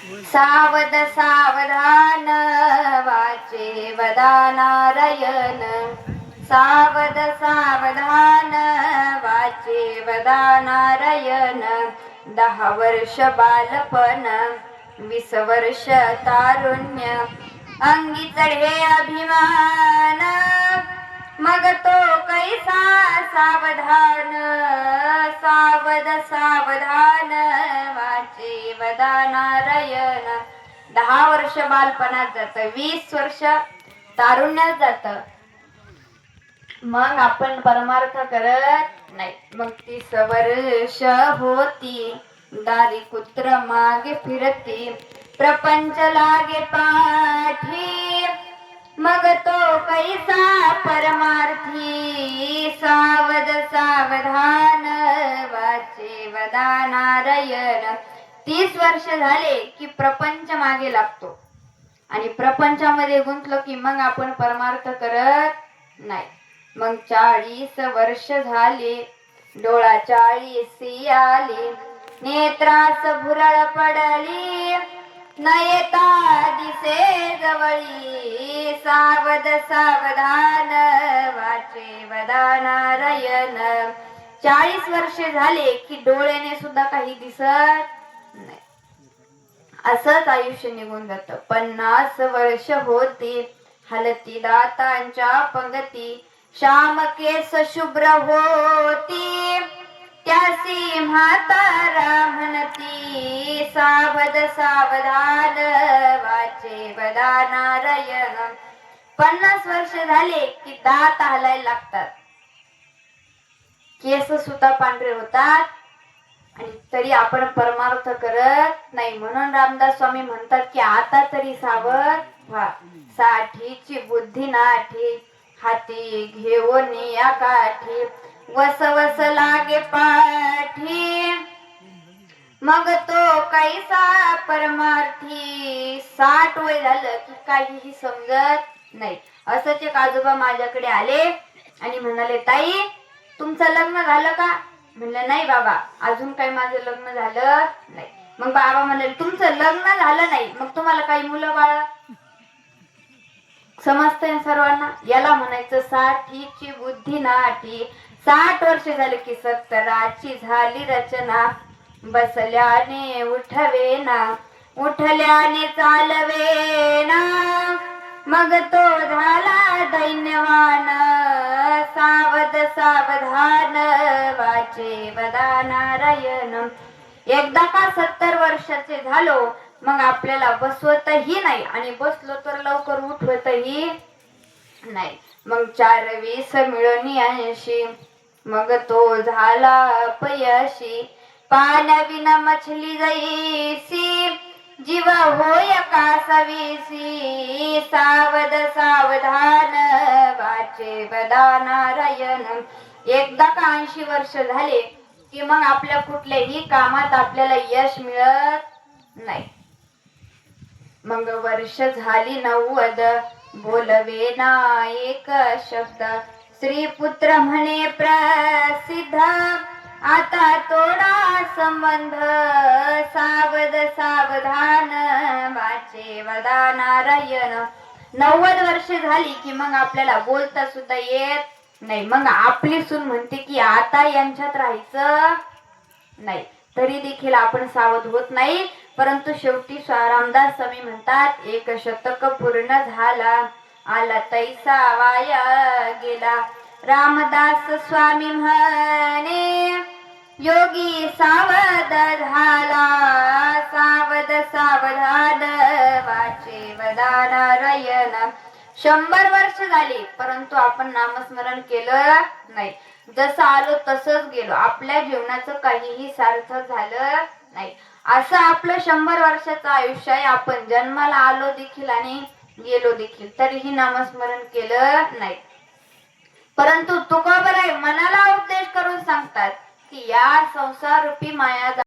सावध सावधान वाचे वदा नारायण, सावध सावधान वाचे वदा नारायण. 10 वर्ष बालपण 20 वर्ष तारुण्य, अंगी चढे अभिमान, मग तो कैसा सावधान. सावध सावधान वाचे वदा नारायण. 10 वर्ष बालपणात जात, 20 वर्ष तारुण्यात जात, मग आपण परमार्थ करत नाही. मग 30 वर्ष होती, दारी कुत्र मागे फिरती, प्रपंच लागे पाठी, मग तो कैसा परमार्थी. सावध सावधान वाचे वदा नारायण. 30 वर्ष झाले की प्रपंच मागे लागतो आणि प्रपंचामध्ये गुंतलो की मग आपण परमार्थ करत नाही. मग 40 वर्ष झाले, डोळा 40 आली, नेत्रास भुरळ पडली, न येता दिसे जवळी. सावध सावधान वाचे वदा नारायण. 40 वर्ष झाले की डोळ्याने सुद्धा काही दिसत नाही, असंच आयुष्य निघून जात. 50 वर्ष होती, हलती दातांच्या पंगती, श्याम केस शुभ्र होती, त्यासी म्हातारा म्हणती. सावध सावधान वाचे वदा नारायण. 50 वर्ष झाले की दात हलायला लागतात, केस सुद्धा पांढरे होतात, आणि तरी आपण परमार्थ करत नाही. म्हणून रामदास स्वामी म्हणतात की आता तरी सावध व्हा. 60ची बुद्धी नाठी, हाती घेऊन या काठी, वस वस लागे पाठी, मग तो कैसा परमार्थी. 60 वय झालं की काहीही समजत नाही. असंच एक आजोबा माझ्याकडे आले आणि म्हणाले, ताई तुमचं लग्न झालं का? म्हणलं नाही बाबा, अजून काही माझं लग्न झालं नाही. मग बाबा म्हणाले, तुमचं लग्न झालं नाही, मग तुम्हाला काही मुलं बाळ समजतंय सर्वांना? याला म्हणायचं 60ची बुद्धी नाठी. 60 वर्ष झाले की 70ची झाली रचना, बसल्याने उठवेना, उठल्याने चालवेना, मग तो झाला दैन्यवान. सावध सावधान वाचे वदा नारायण. एकदा का 70 वर्षाचे झालो मग आपल्याला बसवतही नाही, आणि बसलो तर लवकर उठवतही नाही. मग 4-20 मिळून 80, मग तो झाला अपयशी. पाण्याविना मछली जैसी, जीव होय कासवीसी. सावध सावधान वाचे वदा नारायण. एकदा का 80 वर्ष झाले की मग आपल्या कुठल्याही कामात आपल्याला यश मिळत नाही. मग वर्ष झाली 90, बोलवे ना एक शब्द, श्रीपुत्र म्हणे प्रसिद्ध, आता तोडा संबंध. सावध सावधान वाचे वदा नारायण. 90 वर्ष झाली की मग आपल्याला बोलता सुद्धा येत नाही. मग आपली सून म्हणते की आता यांच्यात राहायचं नाही, तरी देखील आपण सावध होत नाही. परंतु शेवटी रामदास स्वामी म्हणतात, 1 शतक पूर्ण झाला, आला तैसा वाया गेला. रामदास स्वामी म्हणे, योगी सावध झाला. सावध सावधान वाचे वदा नारायण. 100 वर्ष झाली परंतु आपण नामस्मरण केलं नाही. जसं आलो तसंच गेलो, आपल्या जीवनाचं काहीही सार्थक झालं नाही. असं आपलं 100 वर्षाचं आयुष्य आहे. आपण जन्माला आलो देखील आणि गेलो देखील, तरीही नामस्मरण केलं नाही. परंतु तुकोबराय मनाला उपदेश करून सांगतात की या संसार रूपी माया